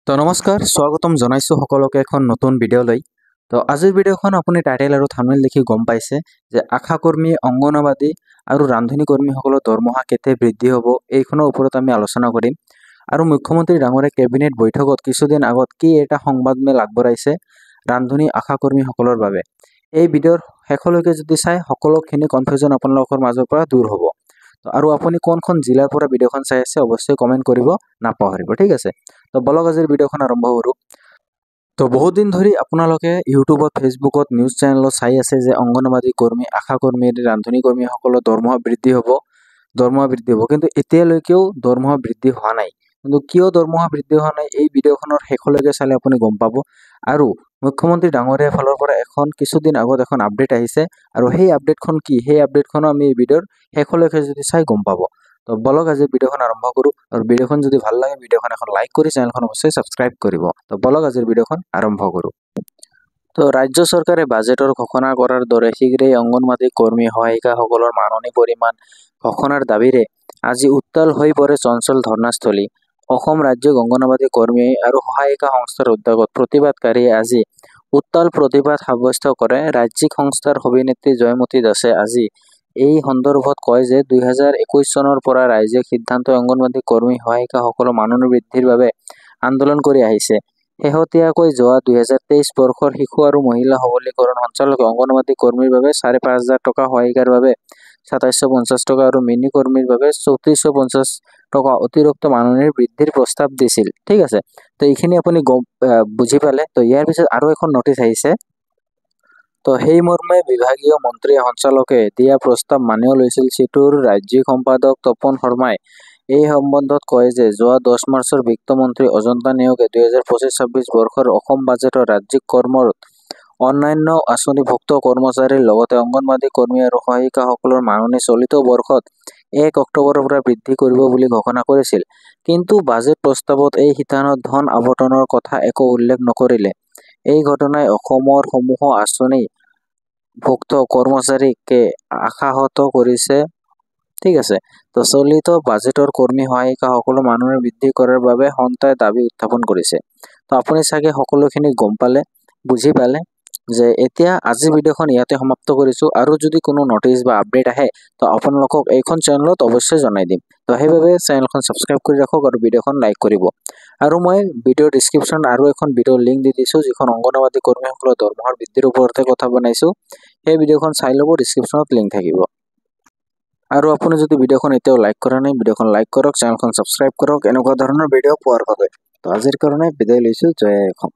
তো নমস্কাৰ স্বাগতম জনাইছো সকলোকে এখন নতুন ভিডিঅ' লৈ। তো আজিৰ ভিডিঅ'খন আপুনি টাইটেল আৰু থাম্বনেইল দেখি গম পাইছে যে আশা কৰ্মী, অংগনবাদী আৰু ৰান্ধনী কৰ্মীসকলৰ দৰমহা কেতিয়া বৃদ্ধি হ'ব এইখনৰ ওপৰত আমি আলোচনা কৰিম। আৰু মুখ্যমন্ত্ৰী ডাঙৰে কেবিনেট বৈঠকত কিছুদিন আগত কি এটা সংবাদমেল আগবঢ়াইছে ৰান্ধনী আশা কৰ্মীসকলৰ বাবে। এই ভিডিঅ'ৰ শেষলৈকে যদি চাই সকলোখিনি কনফিউজন আপোনালোকৰ মাজৰ পৰা দূৰ হ'ব। আৰু আপুনি কোনখন জিলাৰ পৰা ভিডিঅ'খন চাই আছে অৱশ্যই কমেণ্ট কৰিব নাপাহৰিব, ঠিক আছে। তো বলক আজিৰ ভিডিঅ'খন আৰম্ভ কৰোঁ। তো বহুত দিন ধৰি আপোনালোকে ইউটিউবত, ফেচবুকত, নিউজ চেনেলত চাই আছে যে অংগনবাদী কৰ্মী, আশা কৰ্মী, ৰান্ধনী কৰ্মীসকলৰ দৰমহা বৃদ্ধি হ'ব। কিন্তু এতিয়ালৈকেও দৰমহা বৃদ্ধি হোৱা নাই। কিন্তু কিয় দৰমহা বৃদ্ধি হোৱা নাই এই ভিডিঅ'খনৰ শেষলৈকে চালে আপুনি গম পাব। আৰু মুখ্যমন্ত্ৰী ডাঙৰীয়াৰ ফালৰ পৰা কিছুদিন আগত এখন আপডেট আহিছে আৰু সেই আপডেটখন কি সেই আপডেটখনো আমি এই ভিডিঅ'ৰ শেষলৈকে যদি চাই গম পাব। তো বলক আজি ভিডিঅ'খন আৰম্ভ কৰোঁ। আৰু ভিডিঅ'খন যদি ভাল লাগে ভিডিঅ'খন এখন লাইক কৰি চেনেলখন অৱশ্যই ছাবস্ক্ৰাইব কৰিব। তো বলক আজিৰ ভিডিঅ'খন আৰম্ভ কৰোঁ। তো ৰাজ্য চৰকাৰে বাজেটৰ ঘোষণা কৰাৰ দৰে শীঘ্ৰেই অংগনবাদী কৰ্মী সহায়িকাসকলৰ মাননি পৰিমাণ ঘোষণাৰ দাবীৰে আজি উত্তাল হৈ পৰে চঞ্চল ধৰ্ণাস্থলী। অসম ৰাজ্যিক অংগনবাদী কৰ্মী আৰু সহায়িকা সংস্থাৰ উদ্যোগত প্ৰতিবাদকাৰীয়ে আজি উত্তাল প্ৰতিবাদ সাব্যস্ত কৰে। ৰাজ্যিক সংস্থাৰ সভানেত্ৰী জয়মতী দাসে আজি এই সন্দৰ্ভত কয় যে 2021 চনৰ পৰা ৰাজ্যিক সিদ্ধান্তই অংগনবাদী কৰ্মী সহায়িকাসকলৰ মাননি বৃদ্ধিৰ বাবে আন্দোলন কৰি আহিছে। শেহতীয়াকৈ যোৱা 2023 বৰ্ষৰ শিশু আৰু মহিলা সবলীকৰণ সঞ্চালকে অংগনবাদী কৰ্মীৰ বাবে 5,500 টকা, সহায়িকাৰ বাবে 2,750 টকা আৰু মিনি কৰ্মীৰ বাবে 3,450 টকা অতিৰিক্ত মাননিৰ বৃদ্ধিৰ প্ৰস্তাৱ দিছিল, ঠিক আছে। তো এইখিনি আপুনি বুজি পালে। তো ইয়াৰ পিছত আৰু এখন নটিচ আহিছে। তো সেই মৰ্মে বিভাগীয় মন্ত্ৰী সঞ্চালকে দিয়া প্ৰস্তাৱ মানিও লৈছিল চিটুৰ ৰাজ্যিক সম্পাদক তপন শৰ্মাই। এই সম্বন্ধত কয় যে যোৱা 10 মাৰ্চৰ বিত্তমন্ত্ৰী অজন্তা নেওগে 2025-26 বৰ্ষৰ অসম বাজেটত ৰাজ্যিক কৰ্মৰ অন্যান্য আঁচনিভুক্ত কৰ্মচাৰীৰ লগতে অংগনবাদী কৰ্মী আৰু সহায়িকাসকলৰ মাননি চলিত বৰ্ষত 1 অক্টোবৰৰ পৰা বৃদ্ধি কৰিব বুলি ঘোষণা কৰিছিল। কিন্তু বাজেট প্ৰস্তাৱত এই শিতানত ধন আবণ্টনৰ কথা একো উল্লেখ নকৰিলে। এই ঘটনাই অসমৰ সমূহ আঁচনিভুক্ত কৰ্মচাৰীকে আশাহত কৰিছে, ঠিক আছে। তো চলিত বাজেটৰ কৰ্মী সহায়িকাসকলৰ মাননি বৃদ্ধি কৰাৰ বাবে সন্থাই দাবী উত্থাপন কৰিছে। তো আপুনি চাগে সকলোখিনি গম পালে, বুজি পালে যে এতিয়া আজি ভিডিঅ'খন ইয়াতে সমাপ্ত কৰিছোঁ। আৰু যদি কোনো নটিচ বা আপডেট আহে তো আপোনালোকক এইখন চেনেলত অৱশ্যই জনাই দিম। তো সেইবাবে চেনেলখন ছাবস্ক্ৰাইব কৰি ৰাখক আৰু ভিডিঅ'খন লাইক কৰিব। আৰু মই ভিডিঅ'ৰ ডিছক্ৰিপশ্যনত আৰু এখন ভিডিঅ'ৰ লিংক দি দিছোঁ যিখন অংগনবাদী কৰ্মীসকলৰ দৰমহাৰ বৃদ্ধিৰ ওপৰতে কথা বনাইছোঁ। সেই ভিডিঅ'খন চাই ল'ব, ডিছক্ৰিপশ্যনত লিংক থাকিব। আৰু আপুনি যদি ভিডিঅ'খন এতিয়াও লাইক কৰা নাই ভিডিঅ'খন লাইক কৰক, চেনেলখন ছাবস্ক্ৰাইব কৰক এনেকুৱা ধৰণৰ ভিডিঅ' পোৱাৰ বাবে। তো আজিৰ কাৰণে বিদায় লৈছোঁ। জয় অসম।